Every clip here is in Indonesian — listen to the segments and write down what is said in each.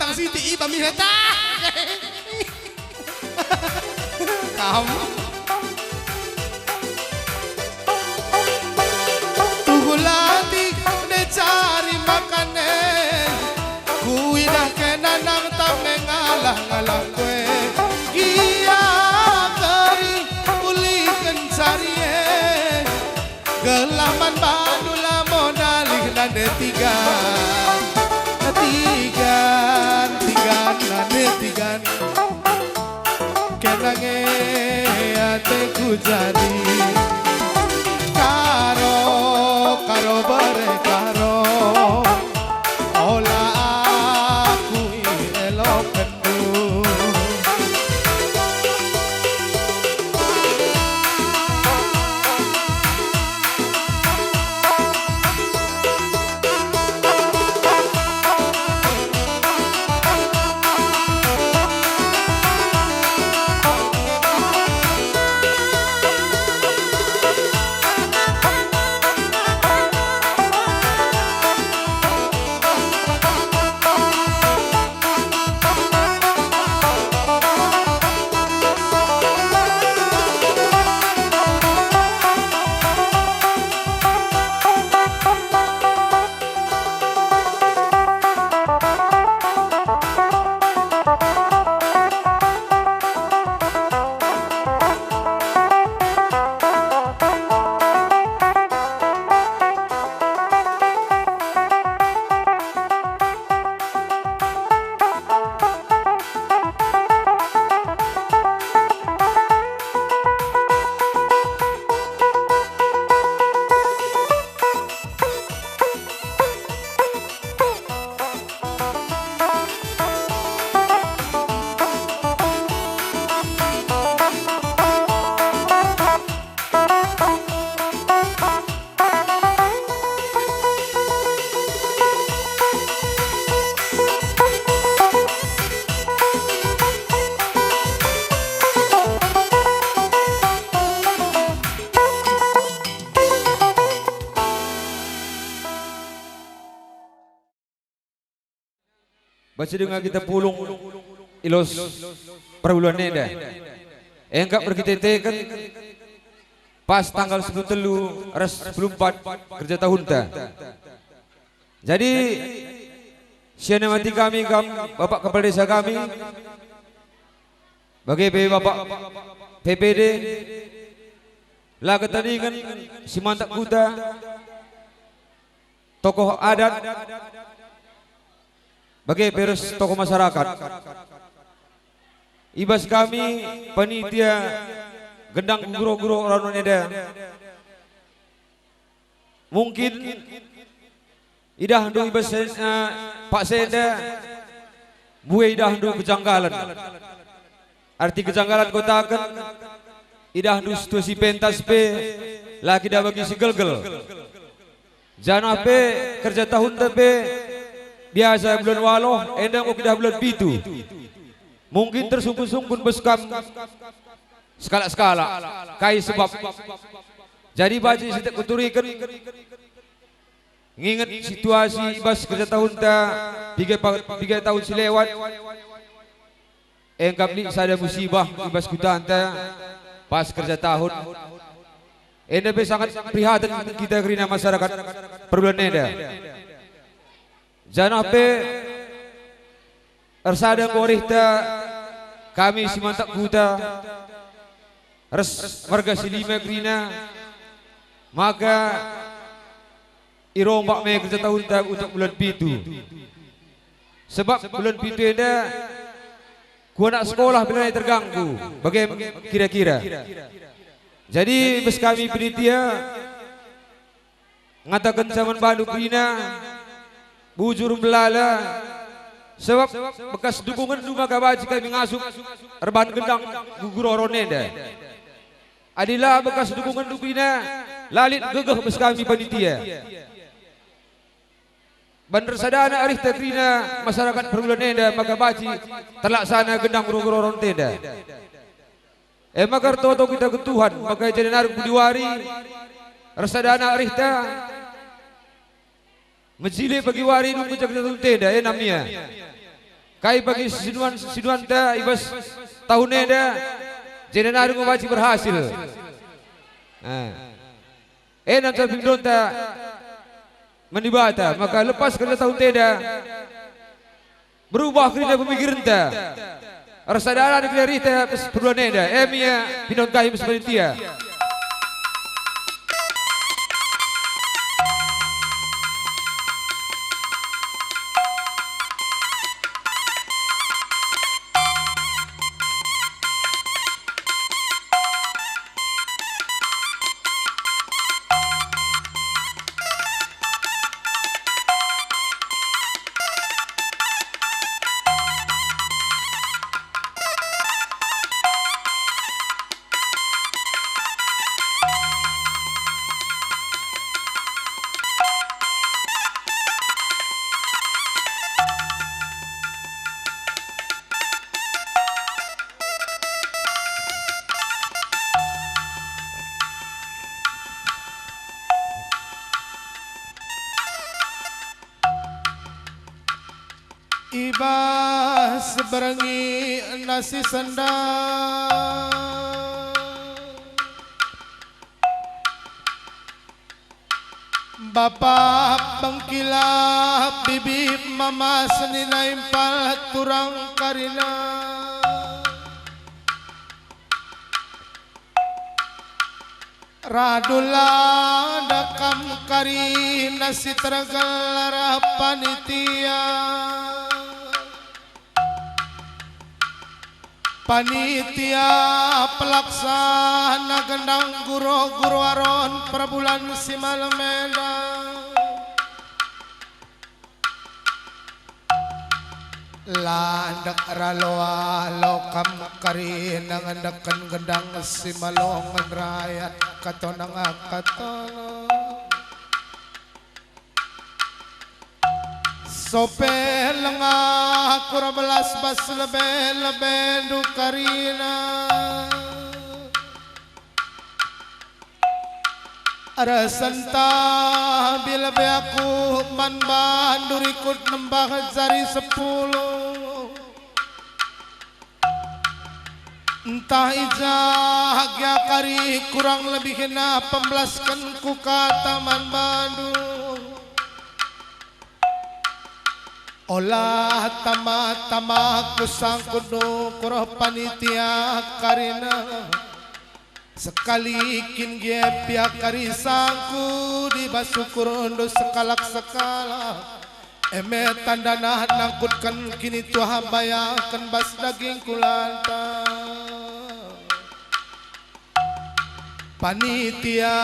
tang siti pamihata. Kamu tuhulati ne cari makanan kui dah kena nang tame ngalah-ngalah kue gia kari ulikan cari gelaman badula modalih dan tigan kenange ateku jadi karo bare karo ola aku elok kendu baca dengar kita pulung ilos perbulan neda. Engkap berkita kan pas tanggal 10 telu res 14 kerja tahun ta. Jadi siana mati kami bapak kepala desa kami bagi bapak PPD lah ketandingan si mantak kuda tokoh adat bagi peres tokoh masyarakat. Ibas kami panitia gendang guru-guru orang neda. Mungkin idah ndo ibas Pak Seda buai idah ndo kejanggalan. Arti kejanggalan kota akan idah ndo situasi pentas pe lagi dah bagi segel-gel. Jangan pe kerja tahun tapi biasa bulan waloh, endang kita bulan pitu. Mungkin tersungkun-sungkun beskam skala-skala. Kai sebab. Jadi baca kita kuturikan. Ngingat situasi ibas kerja tahun ta 3 tahun silewat. Engkap ni sada musibah ibas kutaan ta pas kerja tahun. Enda sangat prihatin kita kerana masyarakat perbulan neda. Jangan apa ersada korihta kami si mantak kuta res warga silima kerina maka irombak me kerja tahun tak untuk bulan pitu sebab bulan pitu ada ku anak sekolah bila terganggu bagaimana kira-kira. Jadi bes kami penitia ngatakan zaman Bandung kerina bujur belala sebab bekas dukungan rumah kabaji kami ngasup erban gendang gugur oronenda. Adilah bekas dukungan dukina lalit gegeh bes kami panitia. Bandar sadana arif tetrina masyarakat perbulan nenda maka baci terlaksana gendang gugur oronenda. Makar toto kita ke Tuhan maka jadi narik budiwari resadana arif ta Majile bagi wari nunggu jaga tenda namanya. Kai bagi sinuan ta ibas tahunnya da jadi nari wajib berhasil. Nanti pindon ta menibata maka lepas kerja tahun teda berubah kerja pemikiran ta rasa darah di kerja ta perluan neda emia pindon kai sebentia. Ibas berengi nasi sendang Bapak bengkilap bibi mama senina impal turang karina Radula dakam kari nasi tergelar panitia Panitia pelaksana gendang guru aron per bulan Simalemeda Landak raloa lokam kari nangandakan gendang Simalongan rakyat katonang katono Sope lengah kurang belas bas lebe dukarina Ada senta bila be aku man bandur ikut nembah jari 10 Entah ijah ya kari kurang lebih kena pembelaskan ku kata man bandur Olah tama-tama kusang kudu kuroh panitia karina Sekali kin pihak karisangku di basukur undo sekalak-sekala Eme tandana nangkutkan kini tuha bayangkan bas daging kulanta Panitia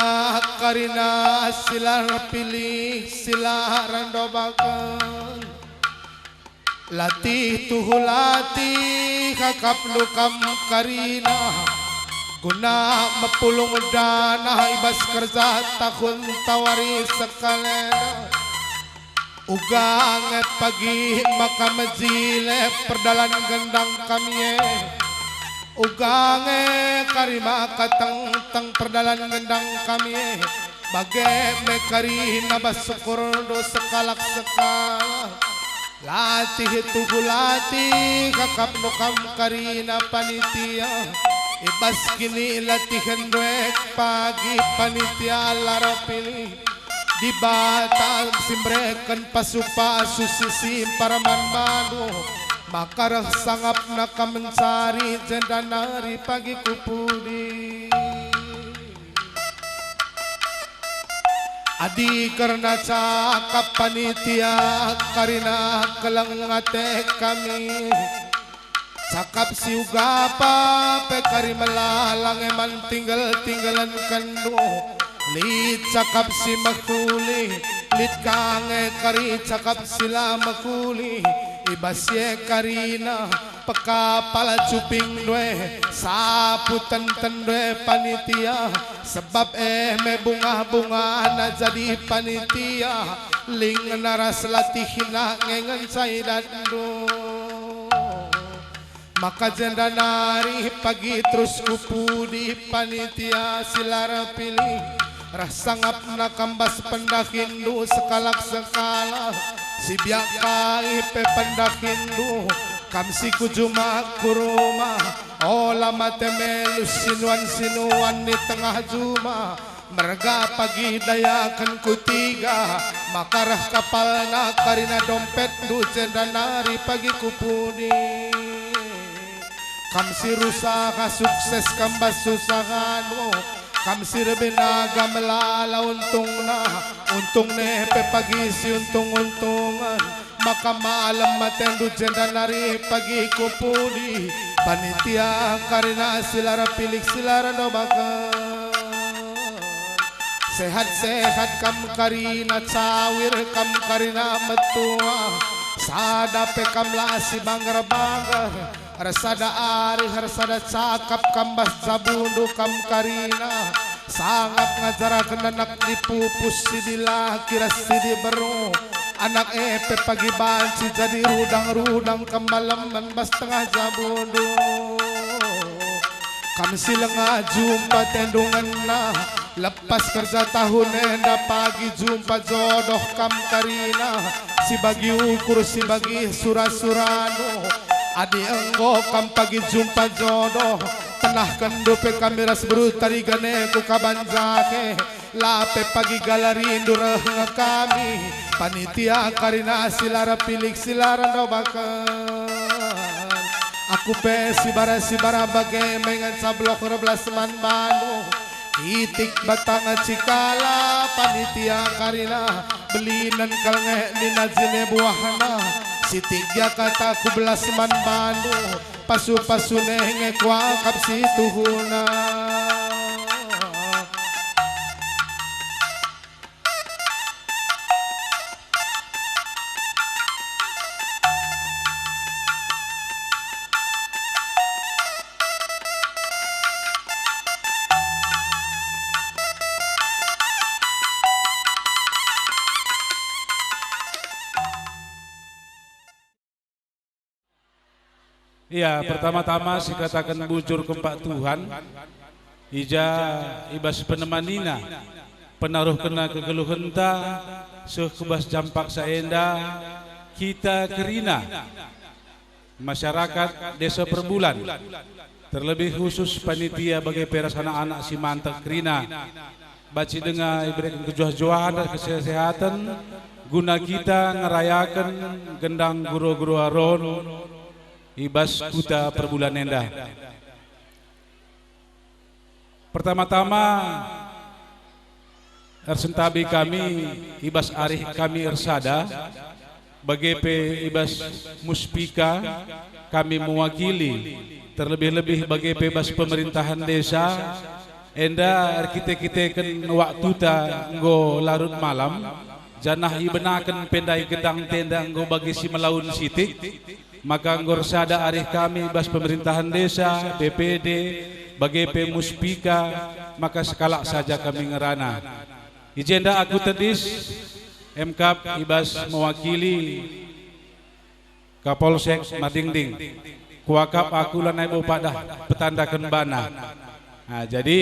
karina silar pilih silar randobakan Latih tuhu latih kakap lukam karina Guna mepulung dana ibas kerja tahun tawari sekalena Ugang pagi maka mejile perdalan gendang kami Ugang karima katang tang perdalan gendang kami Bagai mekari nabas syukur do sekalak sekala Latih tuhu latih kakap nukam karina panitia Ibas kini latihan duek pagi panitia lara pilih Di batal simbrekan pasupa susisi paraman balu Maka sangap naka mencari jendanari pagi kupudi Adi karena cakap panitia karina kelengate kami Cakap si ugapa pekari melalang eman tinggalan kando Lit cakap si makuli lit kange kari cakap sila makuli Ibasye karina pekapala cuping dwe saputan tendwe panitia sebab me bunga-bunga na jadi panitia ling naras latihina ngengen caidando maka janda nari pagi terus kupu di panitia silara pilih rasangap na kambas pendakindu sekalak-sekala si biakai pependakindu kamsi kujuma kuruma ola matemelus sinuan di tengah juma merga pagi dayakan kutiga makarah kapal na karina dompet du nari pagi kupuni kamsi rusaha sukses kambas susahano kamsi rebinaga melala untung nepe pagi si untungan maka malam matendu nari pagi kupuni panitia karina silara pilik silara no bakan sehat-sehat kam karina cawir kam karina metua sada pekam lasi banggar-banggar Harsada ari harsada cakap kambas zabundu kam karina sangat ngajarakan anak dipupus sidilah kira sidi beru anak epe pagi banci jadi rudang-rudang kembalaman bas tengah zabundu kami silang jumpa tendungan na lepas kerja tahun enda pagi jumpa jodoh kam karina si bagi ukur si bagi surah-surano adi enggo kam pagi jumpa jodoh tenah kendope kamiras berutari gane ku kabanjake lape pagi galari durah kami panitia karina silara pilik silara no bakan aku pe sibara bagai mengan sablok 12 man banu titik batang cikala panitia karina belinan kalnge dinazine buahana si tiga kata ku belas man banu pasu-pasu nenge kuakap si tuhuna Iya, pertama-tama saya katakan bujur keempat Tuhan ija ibas penemanina penaruh kena kegeluhenta sekebas jampak saenda kita kerina masyarakat desa Perbulan terlebih khusus panitia bagi peras anak-anak si mantak kerina baci dengan iberikan kejuah-juahan dan kesehatan guna kita ngerayakan gendang guru-guru aron ibas kuta Perbulan enda. Pertama-tama ersentabi kami ibas arih kami ersada bagepe ibas muspika kami mewakili terlebih-lebih bagepe ibas pemerintahan desa enda kita-kita waktu ta nggo larut malam janah ibenaken pendai gedang tenda nggo bagi si melaun sitik maka ngor sada arih kami bas pemerintahan desa, BPD, bagepe muspika, maka sekalak saja kami ngerana. Ijenda aku tedis, MKAP ibas mewakili Kapolsek Madingding. Kuakap aku lanai pada petandakan bana. Nah, jadi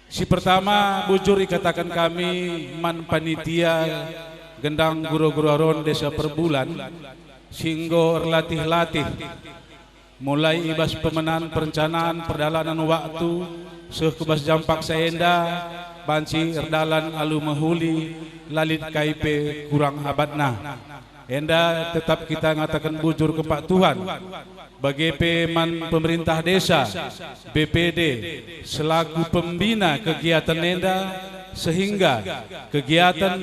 si pertama bujur ikatakan kami man panitia gendang guru-guru aron desa Perbulan. Singgo latih-latih mulai ibas pemenan perencanaan perjalanan waktu sekebas jampak saenda banci erdalan alu mahuli lalit KIP kurang abadna enda tetap kita ngatakan bujur kepak Tuhan bagi peman pemerintah desa BPD selaku pembina kegiatan enda sehingga kegiatan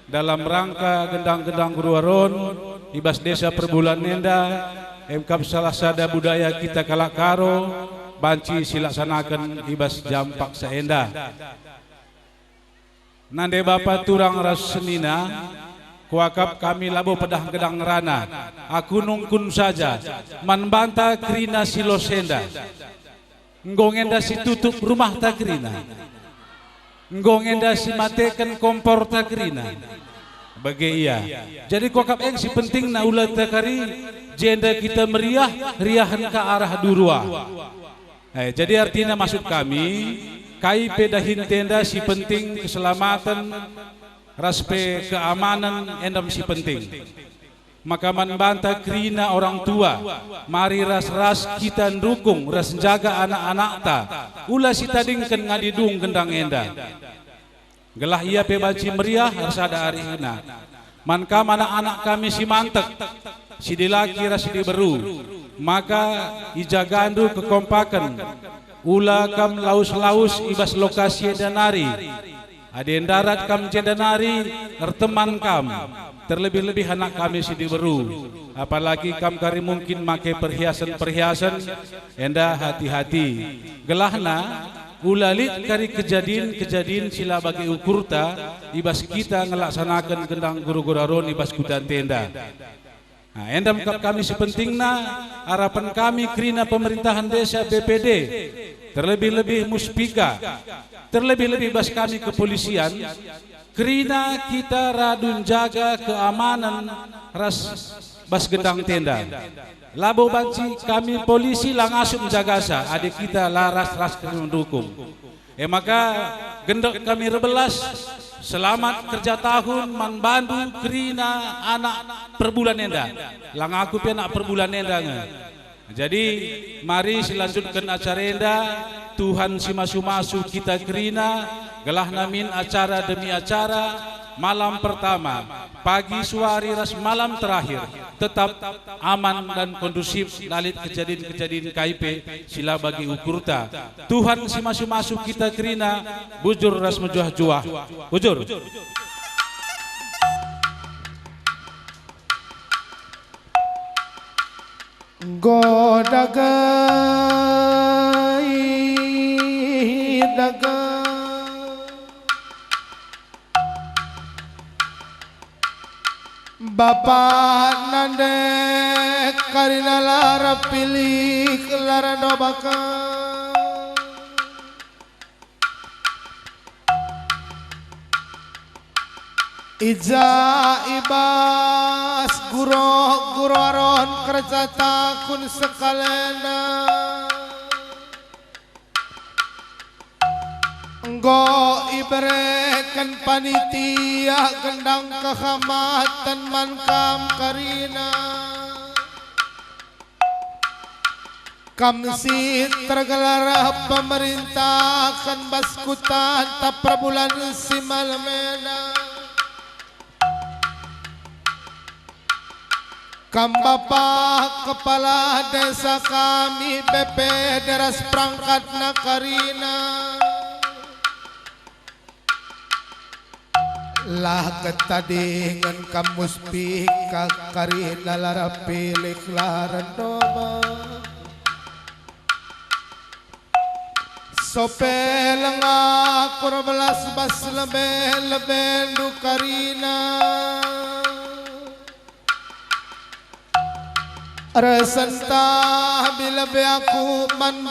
dalam rangka gendang-gendang guru aron ibas desa Perbulan enda MKAP salah sada budaya kita kalakaro banci silaksanakan ibas jampak saenda nande bapa turang ras senina kuakap kami labo pedah gedang rana aku nungkun saja manbanta krina silosenda nggongenda si tutup rumah takrina nggongenda si matekan kompor takrina bagi iya. Jadi kuakap eng si penting na ulat takari jenda kita meriah riahan ke arah durua. Jadi artinya maksud kami KIP dahin tenda si penting keselamatan raspe keamanan endam si penting. Maka manbanta krina orang tua, mari ras kita dukung, ras jaga anak-anak ta, ulah si tadingkan ngadidung gendang enda. Gelah ia pebaci meriah harus ada hari ina. Manka anak-anak kami si mantek, si dilaki ras si diberu, maka ijagandu kekompakan, ulah kam laus-laus ibas lokasi danari. Aden darat kam cedanari, erteman kam, terlebih-lebih anak kami si diberu. Apalagi kam kari mungkin make perhiasan-perhiasan, enda hati-hati. Gelahna, ulalit kari kejadian sila bagi ukurta, ibas kita ngelaksanakan gendang guru-guru aron ibas kudan tenda. Nah, endam kami sepentingna, harapan kami krina pemerintahan desa BPD, terlebih-lebih Muspika, terlebih-lebih bas kami kepolisian, krina kita radun jaga keamanan ras bas gendang tenda. Labo banci kami polisi langasum jagasa, adik kita laras mendukung. Maka gendok kami rebelas, selamat kerja tahun manbandu krina anak perbulan enda. Lang aku pi anak perbulan enda nge. Jadi mari silanjutkan acara enda. Tuhan si masu-masu kita krina, gelah namin acara demi acara, malam pertama, pagi suari ras malam terakhir, tetap aman dan kondusif lalit kejadian-kejadian KIP sila bagi ukurta. Tuhan si masu-masu kita krina, bujur ras mejuah-juah, bujur. Godagai daga Bapak nande karina lara pilih lara dobaka Ija ibas guru aron kerja takun sekalena Enggo iberekan panitia gendang kehormatan mankam karina Kamsi tergelar pemerintahkan baskutan tak perbulan si malamena Kam Bapak Kepala Desa kami BP Deras Perangkat Nakarina lah ketadingan kamu spika karina lara pilih laran doba sopel ngakur belas bas lebih du karina resentah bila be aku man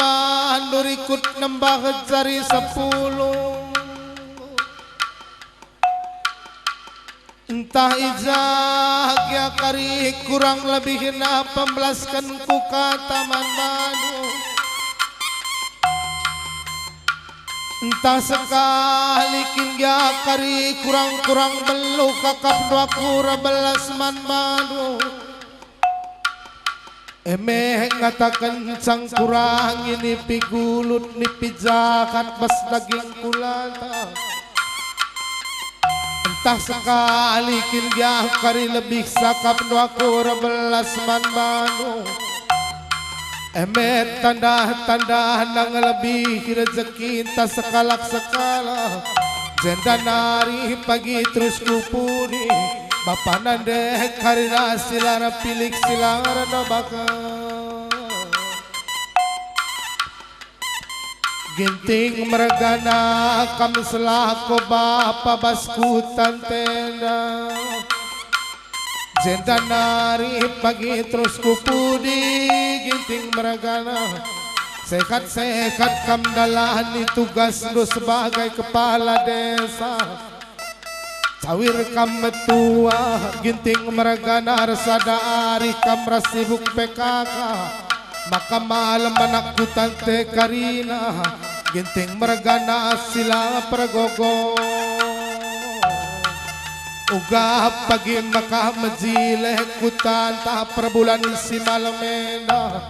ikut nambah jari 10 entah ijak ya kari kurang lebih na pembelaskan ku kata manbanu entah sekali ya kari kurang belu kakap dua kura belas manbanu emeh ngatakan sang kurang ini pigulut ni pijakat bas daging kulata entah sekali dia kari lebih sakap dua kura belas manbanu emet tanda-tanda nang lebih rezeki entah sekala jenda nari pagi terus kupuni Bapak nande karina silara pilih silara dobaka Ginting mergana kami selaku Bapak baskutan tenda jenda nari pagi terus kupudi ginting mergana sehat-sehat kam dalani tugas lu sebagai kepala desa cawir kam metua ginting mergana resada ari kam rasibuk PKK maka malam menakutan te karina ginting mergana sila pergogo Uga pagi maka majile kutan ta perbulan si malamena.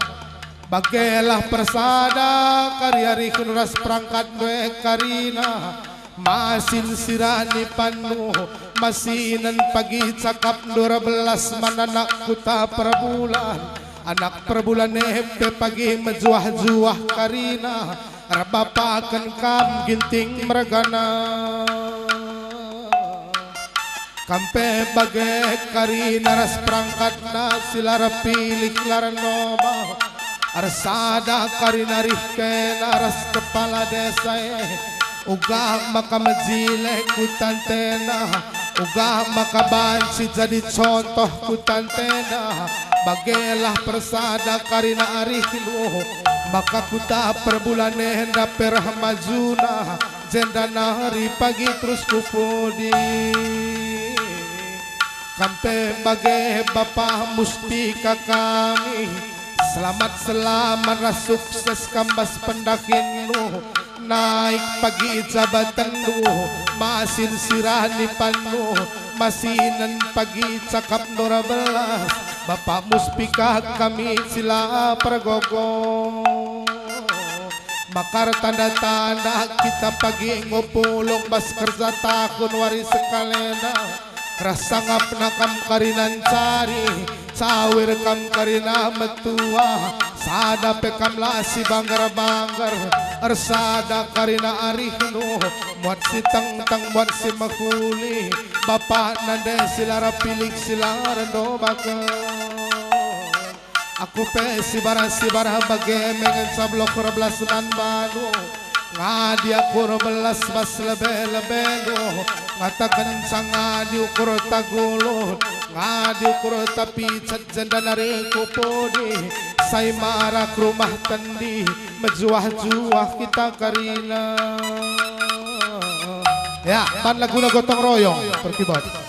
Bagelah persada karyari kunuras perangkat due karina. Masin sirani panu masinan pagi cakap 12 mananak kuta perbulan. Anak perbulan nepe pagi menjuah-juah karina. Rabapakan kam ginting mergana. Kampe bagai karina ras perangkat na silara pilih laranoba. Arsada karina rihke naras kepala desa. Uga maka majile kutantena. Uga maka bansi jadi contoh kutantena. Bagelah persada karina arihlu. Maka kuta perbulan henda perhamajuna. Jenda nahari pagi terus kupudi. Kampe bagai bapa mustika kami. Selamat sukses kambas pendakinu. Naik pagi jabatan lu. Masin sirani panu. Masinan pagi cakap 12. Bapak muspika kami sila pergogo. Makar tanda-tanda kita pagi ngopulong bas kerja takun waris sekalena. Rasangap na kam karinan cari. Sawir kam karina metua. Sada pekam lasi banggar-banggar. Arsada karina arihnu. Muat si tang-tang muat si makuli. Bapak nande silara pilik silara do bakal. Aku pe si bara bagai mengen sablok 12 man balu. Ngadi aku 12 bas lebe-lebelo. Ngatakan ngadi ukur tagulo. Ngadi ukur tapi cat jenda nari kupodi. Say marak rumah tandi. Menjuah-juah kita karina. Ya, pan lagu na gotong royong perkibat.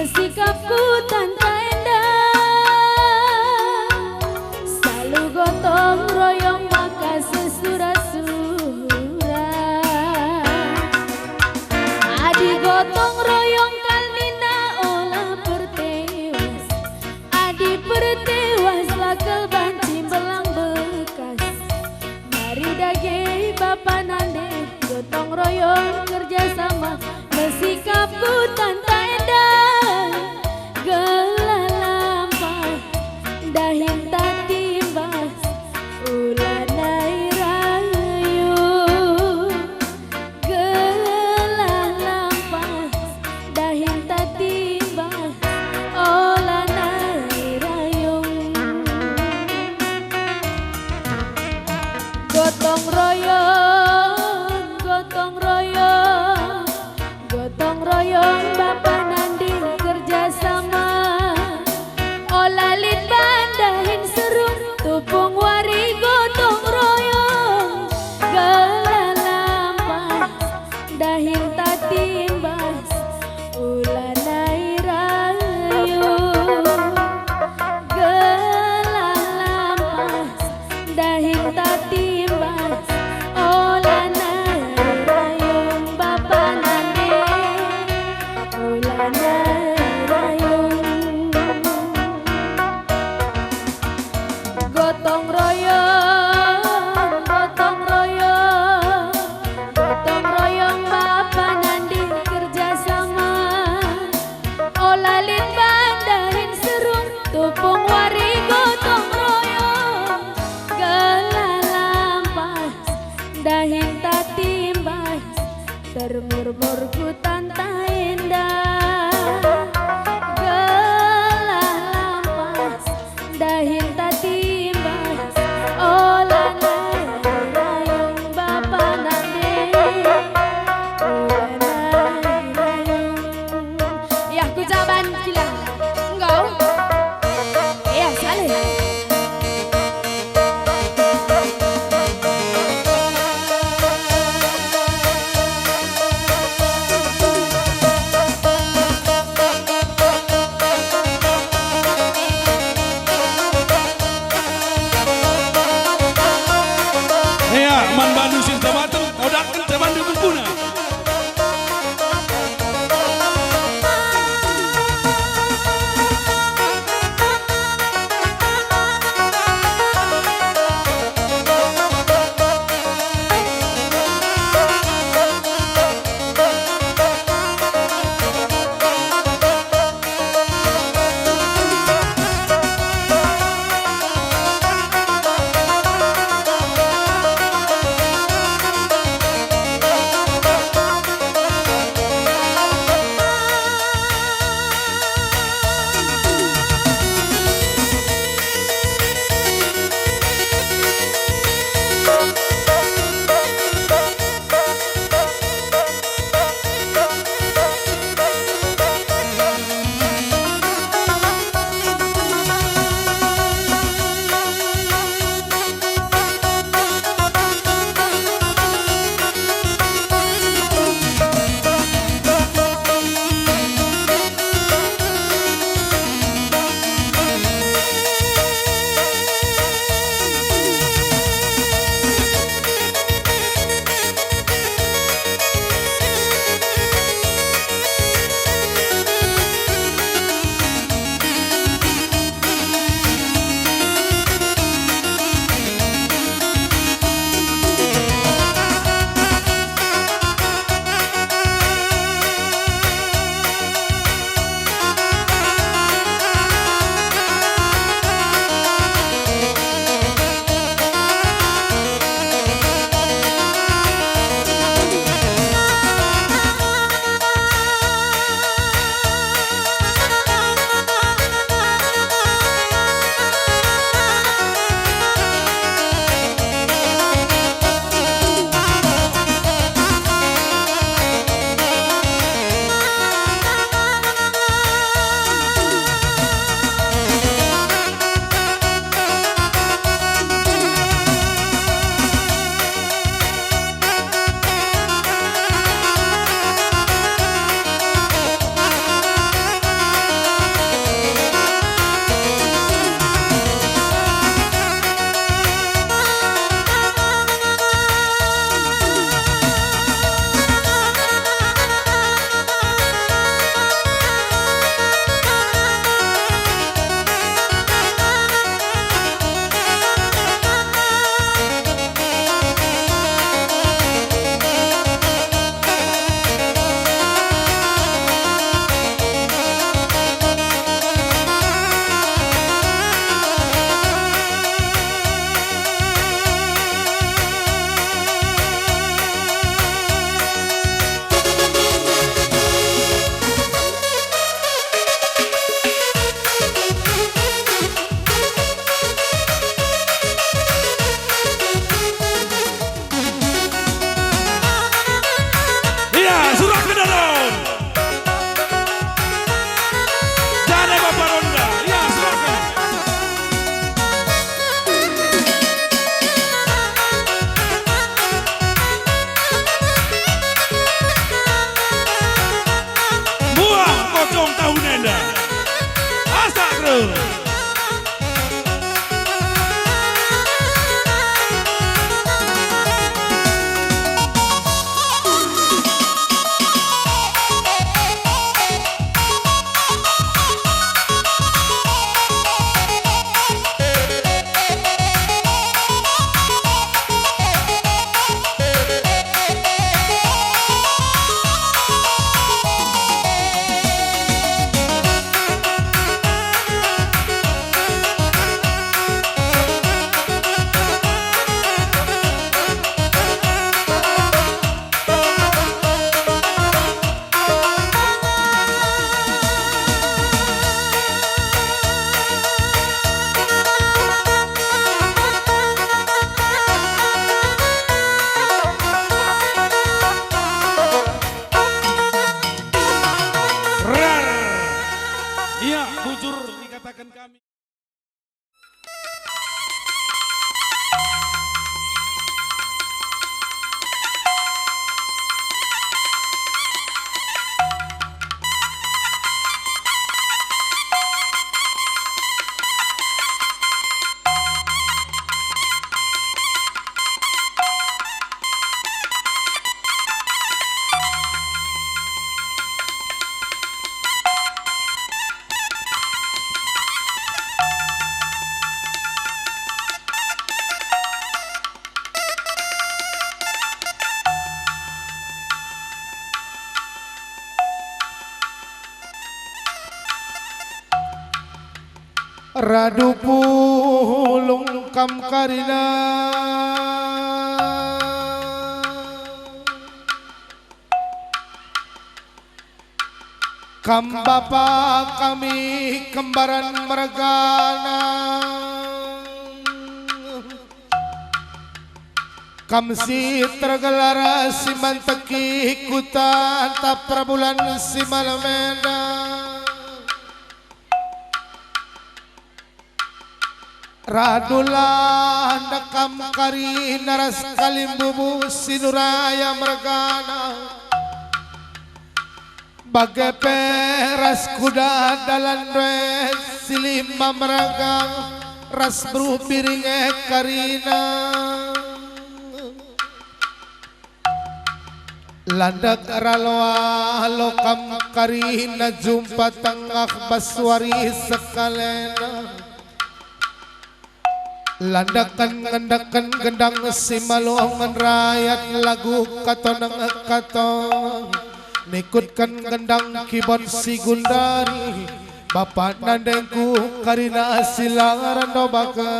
Sikapku tanta endah, selalu gotong royong maka sesura-sura. Adi gotong royong kalmina olah pertewas. Adi pertewas lakel banci belang bekas. Mari dage bapa nande gotong royong kerjasama. Sikapku tanta endah, gelalampah dahin tatimbas ulanai rayu. Gelalampah dahin tatimbas ulanai rayu. Gotong royong, gotong royong, gotong royong bapa nandi kerjasama. Olalit bandahin serung tupung wari gotong royong. Gelalampah dahin tatimbas ulanai rayu. Gelalampah dahin tatimbas ulanai rayung bapa nandi ulanai rayung. bermurmur ku tanta indah gelah lampas dahin tatimbas olana rayung bapa nande olana rayung ya ku jaban gila engkau ya saleh Radu pulung kam karina kam bapa kami kembaran mergana kam si tergelara si manteki kutan tak prabulan si malamenda Radulah nakam kari naras kalimbubu sinuraya mergana bagai peras kuda dalan res silima meragang ras berupiring karina landak raloa lokam karina jumpa tengah baswari sekalena landakan ngendakan gendang si malongan rakyat lagu katonang katong nikutkan gendang kibon si gundari bapak nandengku karina silangaran dobaka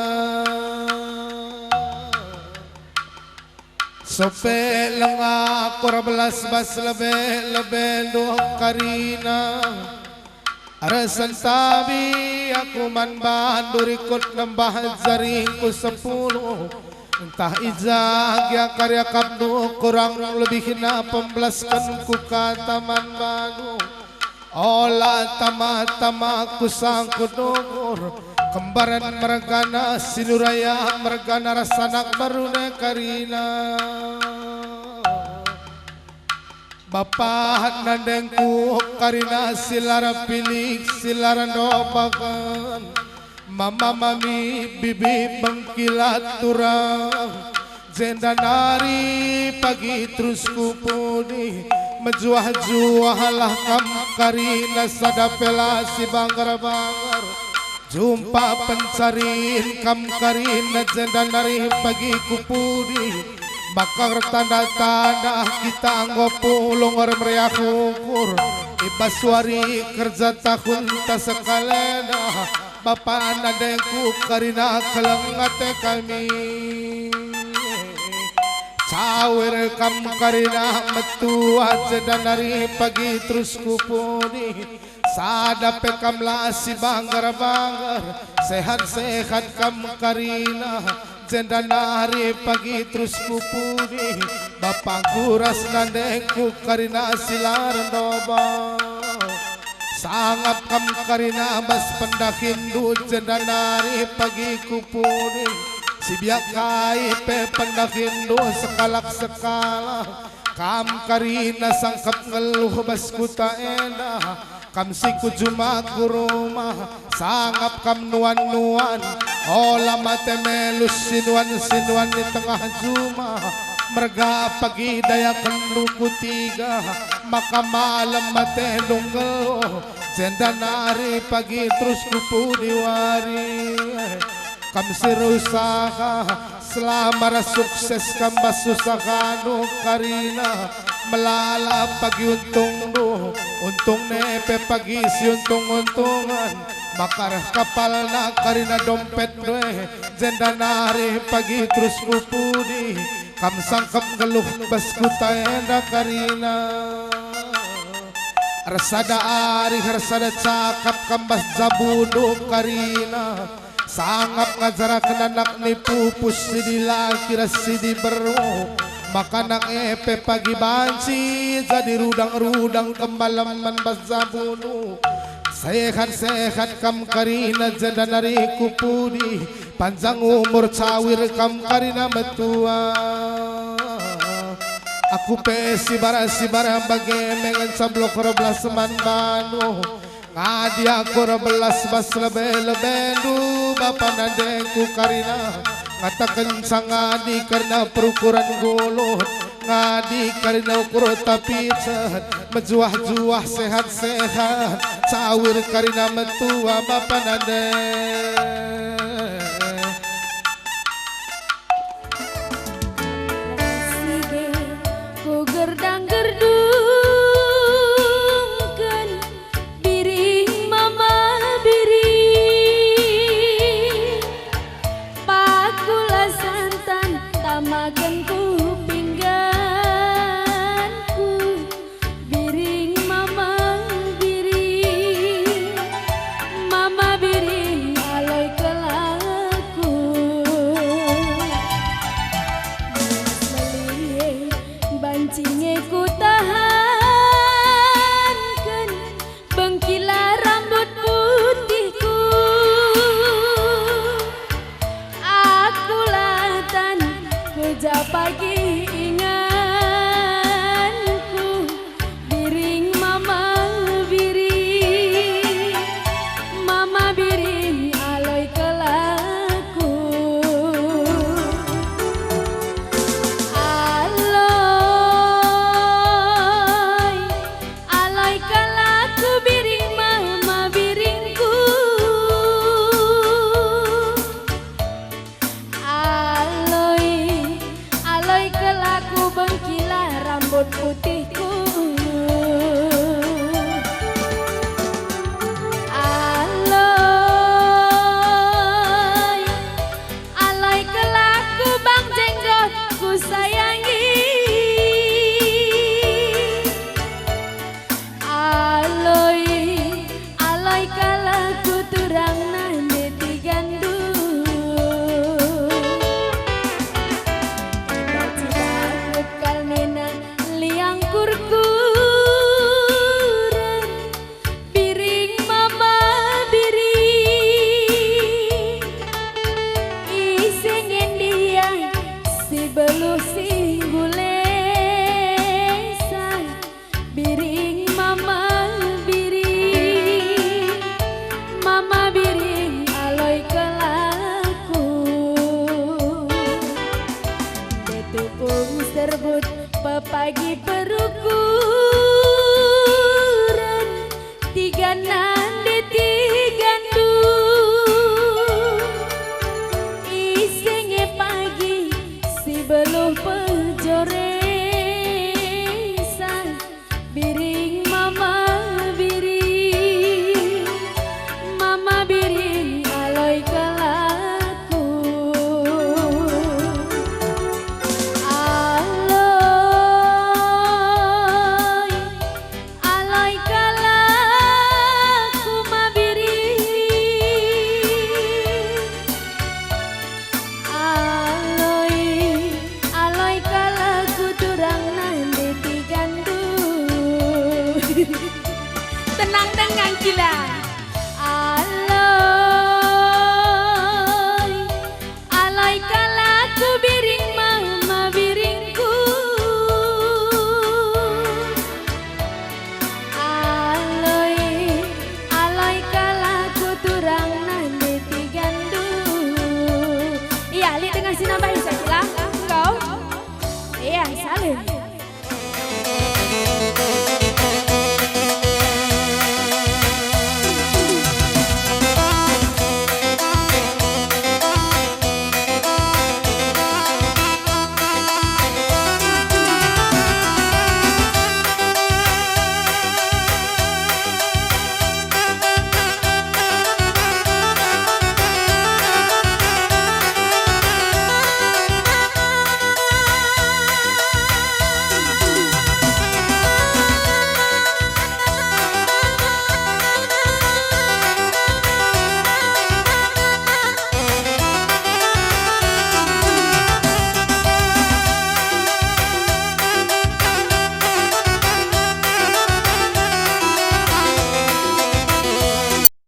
sope lenga belas bas lebe do karina Arasan tabi aku man bandurikut nambah jaringku 10 entah ijag ya karya kabdu kurang lebih na pembelaskan ku kata man banu ola tama kusang kudur kembaran mergana sinuraya mergana rasanak barune karina Bapak nandengku karina silara pilih silara dobakan mama mami bibi bengkilat turang jenda nari pagi terus kupudi menjuah-juah lah kam karina sadapela si banggar-banggar jumpa pencarin kam karina jenda nari pagi kupudi bakar tanda-tanda kita anggap pulung orang meriah ukur ibaswari kerja tahun tak sekalena bapak nadengku karina kelengate kami cawir kam karina metua dan dari pagi terus kupuni sadape kam lasi banggar-banggar sehat-sehat kam karina jenda nari pagi terus kupuni bapak kuras nandengku karina silaran doba sangap kam karina bas pendakindu jenda nari pagi kupuni si biakai pe pendakindu sekalak-sekalak kam karina sangkap ngeluh bas kuta enak kam siku juma kuruma sangap kam nuan-nuan ola mate melus sinuan di tengah juma merga pagi daya kenduku 3 maka malam mate dunggel jenda nari pagi terus kupu diwari kam sirusaha selamar sukses kam basusahanu karina melala pagi untung nepe pagi si untungan makar kapal na karina dompet dwe jenda nari pagi terus kupudi kam sangkap geluh bas kutayenda karina resada ari resada cakap kam bas jabudu karina sangap ngajarakan anak ni pupus si dilaki rasi di beru maka nak epe pagi banci jadi rudang-rudang kembalaman bazabunu sehat-sehat kam karina jenda nari kupudi panjang umur cawir kam karina betua aku pesi bara bagemengan sablok 12 man banu ngadi aku 12 bas lebe-lebendu bapak nandengku karina ngatakan sangadi karena perukuran golot ngadi karena ukur tapi sehat menjuah-juah sehat-sehat cawir karena metua bapak nade sige ku gerdang-gerdungkeun biring mama biring pagi inganku biring mama biring aloi kelaku aloi kelaku biring mama biringku aloi kelaku bengkilah rambut putihku aloi kelaku bang jenggotku sayangi aloi kelaku turang nande tigandu liang kurkuran biring mama biring isengin dia si beluh singgulesan biring mama biring aloi kelaku betupung serbut pepagi perukuran tiga nande tigandu isenge pagi si beluh pejoresan biring mama biring aloi kelaku aloi kelaku ma biring aloi kelaku turang nande tigandu tenang gila aloi kelaku biring mama biringku aloi kelaku turang nande tigandu iya li dengan sinambah